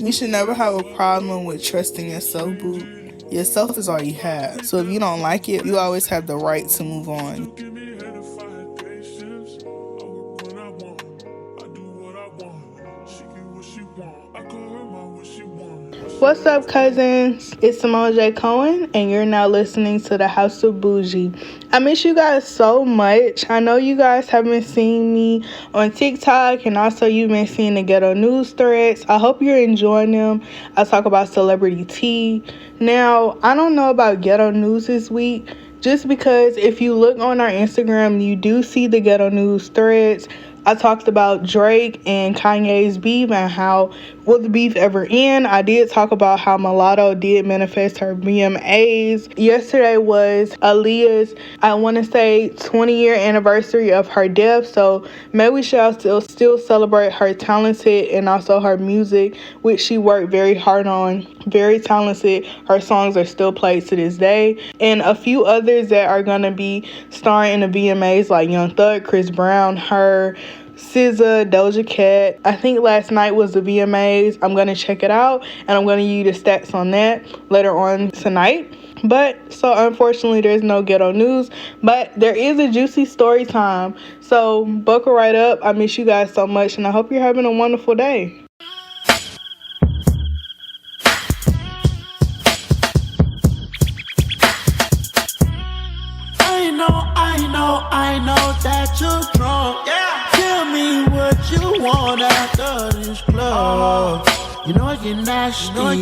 You should never have a problem with trusting yourself, boo. Yourself is all you have. So if you don't like it, you always have the right to move on. What's up, cousins? It's Simone J. Cohen, and you're now listening to the House of Bougie. I miss you guys so much. I know you guys have been seeing me on TikTok, and also you've been seeing the ghetto news threads. I hope you're enjoying them. I talk about celebrity tea. Now, I don't know about ghetto news this week, just because if you look on our Instagram, you do see the ghetto news threads. I talked about Drake and Kanye's beef and how will the beef ever end. I did talk about how Mulatto did manifest her VMAs. Yesterday was Aaliyah's, I want to say, 20-year anniversary of her death. So may we shall still celebrate her talented and also her music, which she worked very hard on. Very talented. Her songs are still played to this day. And a few others that are going to be starring in the VMAs like Young Thug, Chris Brown, her, SZA, Doja Cat. I think last night was the VMAs. I'm going to check it out, and I'm going to give you the stats on that later on tonight. But, so unfortunately, there's no ghetto news, but there is a juicy story time. So, buckle right up. I miss you guys so much, and I hope you're having a wonderful day. I know that you're drunk. Yeah. Tell me what you want after this club. You know I get nasty. Don't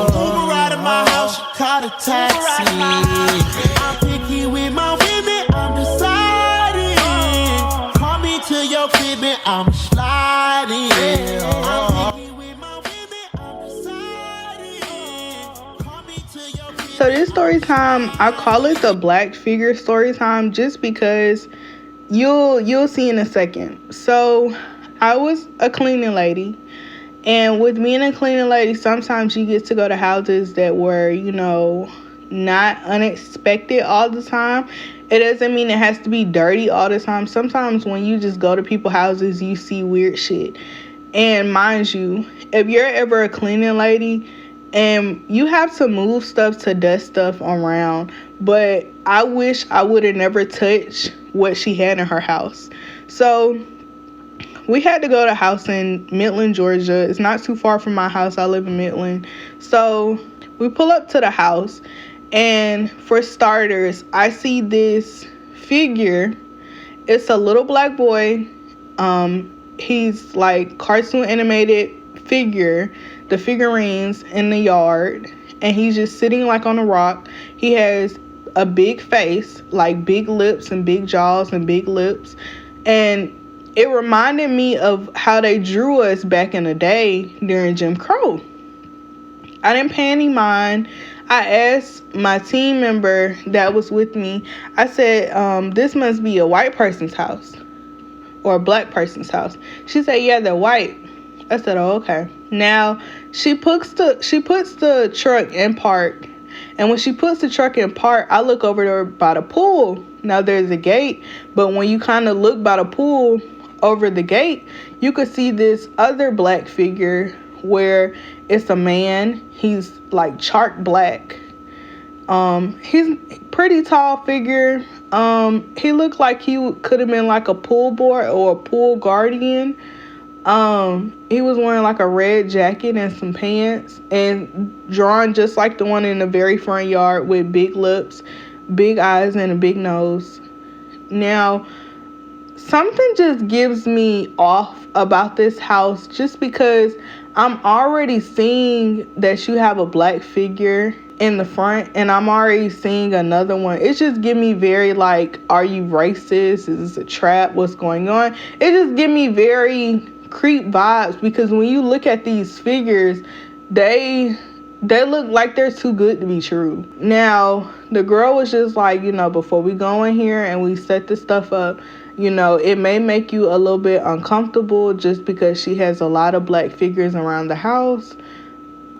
Uber out of my house, you call a taxi. I'm picky with my women, I'm deciding. Call me to your crib and I'm sliding. I'm picky with my women, I'm deciding. Call me to your crib. So this story time, I call it the Black Figure story time just because you'll see in a second. So I was a cleaning lady, and with being a cleaning lady, sometimes you get to go to houses that were, not unexpected all the time. It doesn't mean it has to be dirty all the time. Sometimes when you just go to people's houses, you see weird shit. And mind you, if you're ever a cleaning lady and you have to move stuff to dust stuff around, but I wish I would have never touched what she had in her house. So we had to go to a house in Midland, Georgia. It's not too far from my house. I live in Midland. So we pull up to the house, and for starters, I see this figure. It's a little black boy. He's like cartoon animated figure, the figurines in the yard, and he's just sitting like on a rock. He has a big face, like big lips and big jaws and big lips, and it reminded me of how they drew us back in the day during Jim Crow. I didn't pay any mind. I asked my team member that was with me, I said, this must be a white person's house or a black person's house. She said, yeah, they're white. I said, oh, okay. Now, she puts the truck in park. And when she puts the truck in park, I look over there by the pool. Now, there's a gate. But when you kind of look by the pool over the gate, you could see this other black figure where it's a man. He's like chark black. He's pretty tall figure. He looked like he could have been like a pool boy or a pool guardian. He was wearing like a red jacket and some pants, and drawn just like the one in the very front yard with big lips, big eyes, and a big nose. Now, something just gives me off about this house just because I'm already seeing that you have a black figure in the front, and I'm already seeing another one. It just give me very like, are you racist? Is this a trap? What's going on? It just give me very creep vibes, because when you look at these figures, they look like they're too good to be true. Now, the girl was just like, before we go in here and we set this stuff up, it may make you a little bit uncomfortable just because she has a lot of black figures around the house.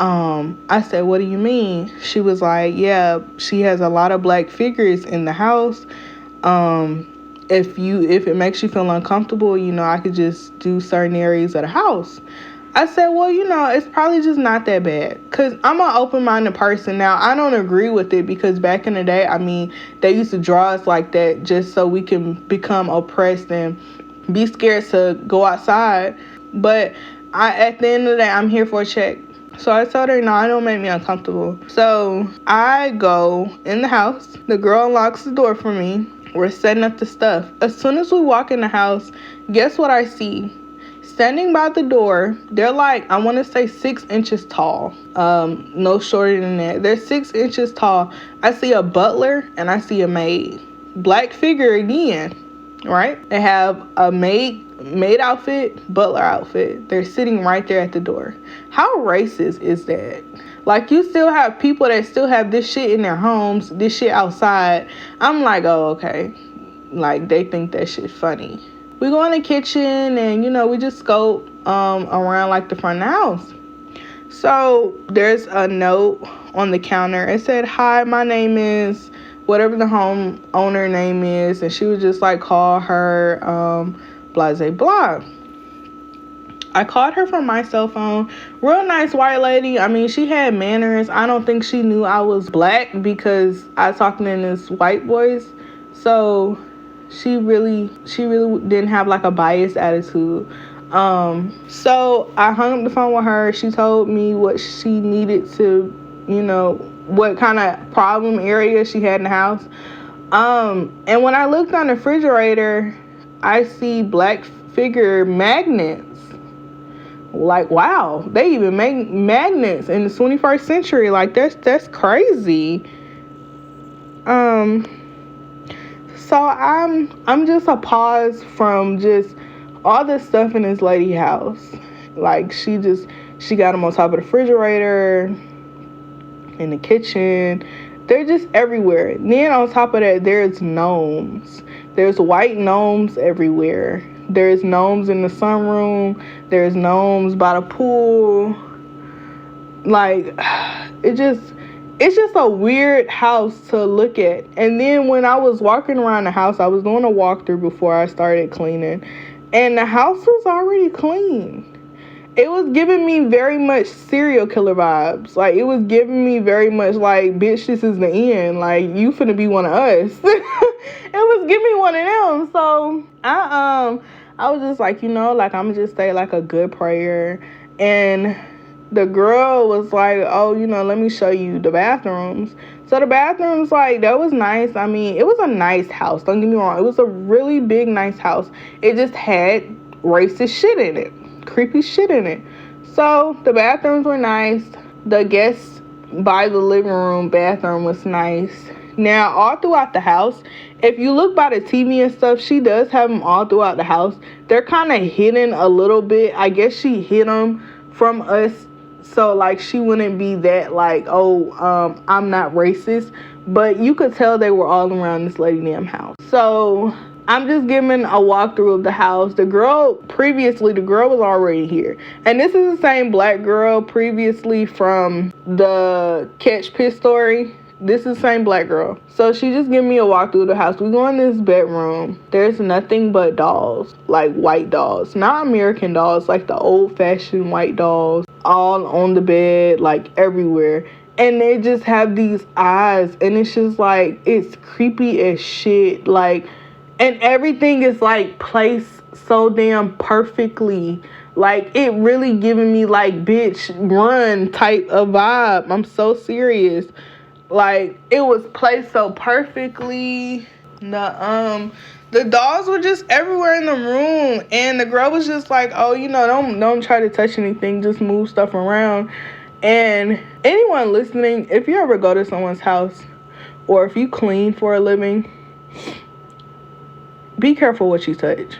I said, what do you mean? She was like, yeah, she has a lot of black figures in the house. If it makes you feel uncomfortable, I could just do certain areas of the house. I said, well, it's probably just not that bad. Because I'm an open-minded person. Now, I don't agree with it because back in the day, they used to draw us like that just so we can become oppressed and be scared to go outside. But at the end of the day, I'm here for a check. So I told her, no, it don't make me uncomfortable. So I go in the house. The girl unlocks the door for me. We're setting up the stuff. As soon as we walk in the house, guess what I see? Standing by the door, they're like, I want to say 6 inches tall. No shorter than that. They're 6 inches tall. I see a butler and I see a maid. Black figure again, right? They have a maid outfit, butler outfit. They're sitting right there at the door. How racist is that? Like, you still have people that still have this shit in their homes, this shit outside. I'm like, oh, okay. Like, they think that shit funny. We go in the kitchen and, we just scope around like the front of the house. So there's a note on the counter. It said, hi, my name is whatever the home owner name is. And she would just like call her blase blah. I called her from my cell phone. Real nice white lady. She had manners. I don't think she knew I was black because I talked in this white voice. So she really didn't have like a biased attitude. So I hung up the phone with her. She told me what she needed to, what kind of problem area she had in the house. And when I looked on the refrigerator, I see black figure magnets. Like, wow, they even make magnets in the 21st century. Like, that's crazy. So I'm just a pause from just all this stuff in this lady house. Like, she got them on top of the refrigerator, in the kitchen. They're just everywhere. And then on top of that, there's gnomes. There's white gnomes everywhere. There's gnomes in the sunroom. There's gnomes by the pool. Like, it's just a weird house to look at. And then when I was walking around the house, I was doing a walkthrough before I started cleaning. And the house was already clean. It was giving me very much serial killer vibes. Like, it was giving me very much like, bitch, this is the end. Like, you finna be one of us. It was giving me one of them. So, I was just like, I'm gonna just say like a good prayer. And the girl was like, oh, let me show you the bathrooms. So the bathrooms, like, that was nice. It was a nice house. Don't get me wrong. It was a really big, nice house. It just had racist shit in it. Creepy shit in it. So the bathrooms were nice. The guest by the living room bathroom was nice. Now, all throughout the house, if you look by the TV and stuff, she does have them all throughout the house. They're kind of hidden a little bit. I guess she hid them from us. So, like, she wouldn't be that, like, I'm not racist. But you could tell they were all around this lady damn house. So, I'm just giving a walkthrough of the house. The girl was already here. And this is the same black girl previously from the Catch Pit story. This is the same black girl. So she just gave me a walkthrough of the house. We go in this bedroom. There's nothing but dolls. Like white dolls. Not American dolls. Like the old-fashioned white dolls. All on the bed. Like everywhere. And they just have these eyes. And it's just like, it's creepy as shit. Like, and everything is like placed so damn perfectly. Like, it really giving me like, bitch, run type of vibe. I'm so serious. Like, it was placed so perfectly. The dolls were just everywhere in the room. And the girl was just like, oh, don't try to touch anything. Just move stuff around. And anyone listening, if you ever go to someone's house or if you clean for a living, be careful what you touch.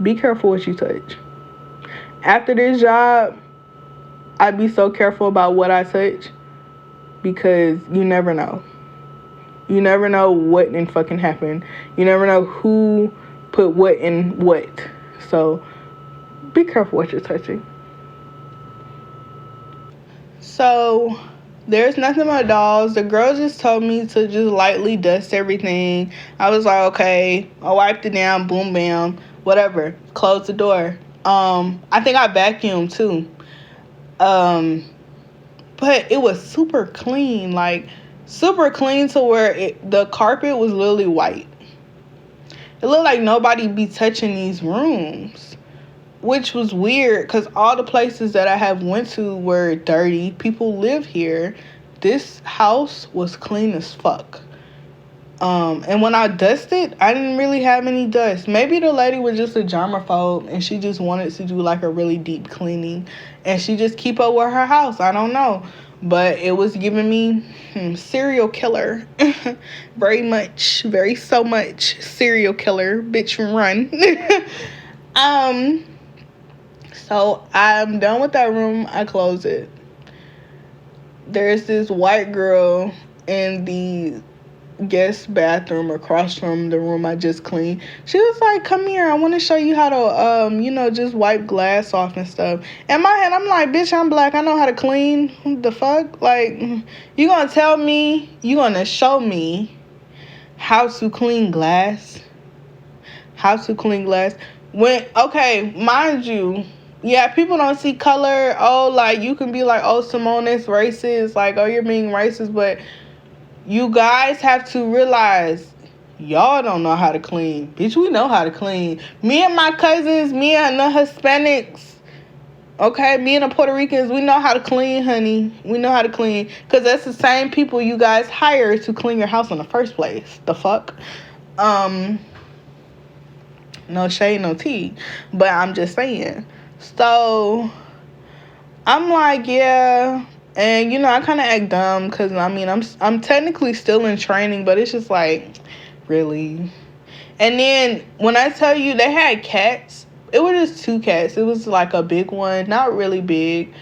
Be careful what you touch. After this job, I'd be so careful about what I touch. Because you never know. You never know what in fucking happened. You never know who put what in what. So, be careful what you're touching. So, there's nothing but dolls. The girl just told me to just lightly dust everything. I was like, okay. I wiped it down. Boom, bam. Whatever. Close the door. I think I vacuumed too. But it was super clean, like super clean to where the carpet was literally white. It looked like nobody be touching these rooms, which was weird because all the places that I have went to were dirty. People live here. This house was clean as fuck. And when I dusted, I didn't really have any dust. Maybe the lady was just a germaphobe and she just wanted to do like a really deep cleaning and she just keep up with her house. I don't know. But it was giving me serial killer. Very so much serial killer. Bitch, run. So I'm done with that room. I close it. There's this white girl in the guest bathroom across from the room I just cleaned. She was like, come here, I want to show you how to just wipe glass off and stuff. In my head, I'm like, bitch, I'm black, I know how to clean. What the fuck? Like, you gonna tell me, you gonna show me how to clean glass? When, okay, mind you, yeah, people don't see color. Oh, like, you can be like, oh, Simone is racist, like, oh, you're being racist, but you guys have to realize y'all don't know how to clean. Bitch, we know how to clean. Me and my cousins, me and the Hispanics, okay, me and the Puerto Ricans, we know how to clean, honey. We know how to clean. Because that's the same people you guys hire to clean your house in the first place. The fuck? No shade, no tea. But I'm just saying. So, I'm like, yeah. And, I kind of act dumb because, I'm technically still in training, but it's just like, really? And then when I tell you they had cats, it was just 2 cats. It was like a big one, not really big.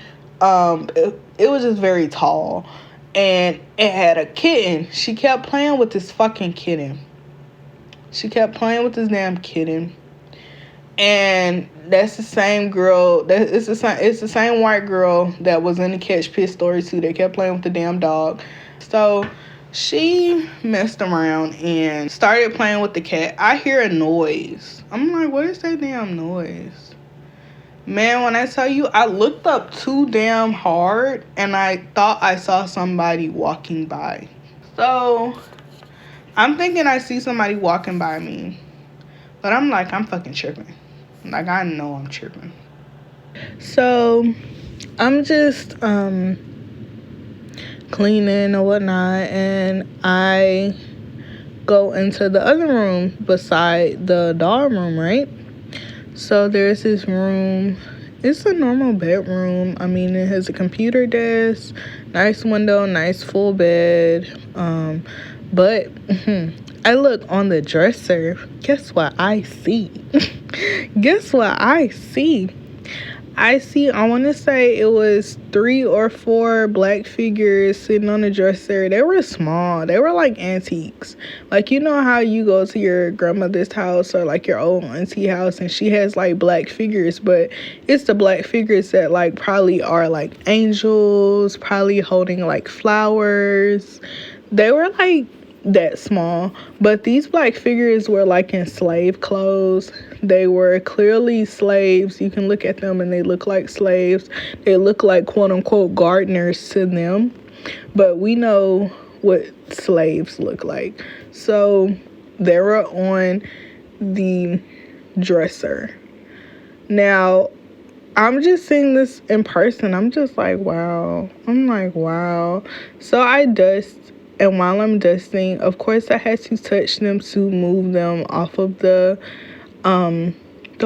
It was just very tall. And it had a kitten. She kept playing with this fucking kitten. She kept playing with this damn kitten. And that's the same girl. It's the same white girl that was in the Catch Pit story too. They kept playing with the damn dog. So she messed around and started playing with the cat. I hear a noise. I'm like, what is that damn noise? Man, when I tell you, I looked up too damn hard and I thought I saw somebody walking by. So I'm thinking I see somebody walking by me. But I'm like, I'm fucking tripping. Like, I know I'm tripping. So, I'm just cleaning or whatnot, and I go into the other room beside the doll room, right? So, there's this room. It's a normal bedroom. It has a computer desk, nice window, nice full bed. But I look on the dresser. Guess what I see? I want to say it was 3 or 4 black figures sitting on the dresser. They were small. They were like antiques. Like, you know how you go to your grandmother's house or like your old auntie house and she has like black figures, but it's the black figures that like probably are like angels, probably holding like flowers. They were like that small, but these black figures were like in slave clothes. They were clearly slaves. You can look at them and they look like slaves. They look like quote unquote gardeners to them, but we know what slaves look like. So they were on the dresser. Now I'm just seeing this in person. I'm just like, wow. So I dust. And while I'm dusting, of course, I had to touch them to move them off of the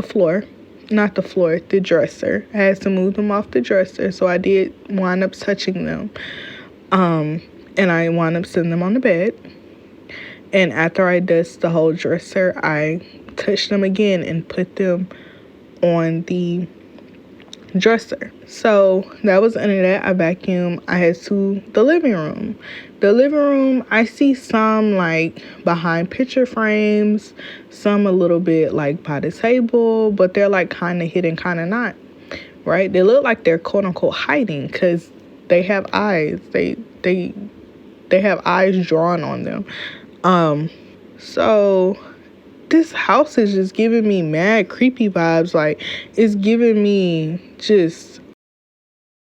floor. Not the floor, the dresser. I had to move them off the dresser. So I did wind up touching them. And I wound up sitting them on the bed. And after I dust the whole dresser, I touched them again and put them on the dresser. So that was the end of that. I vacuumed. I head to the living room. The living room, I see some like behind picture frames, some a little bit like by the table, but they're like kind of hidden, kind of not, right? They look like they're quote unquote hiding because they have eyes. They have eyes drawn on them. So this house is just giving me mad creepy vibes. Like, it's giving me just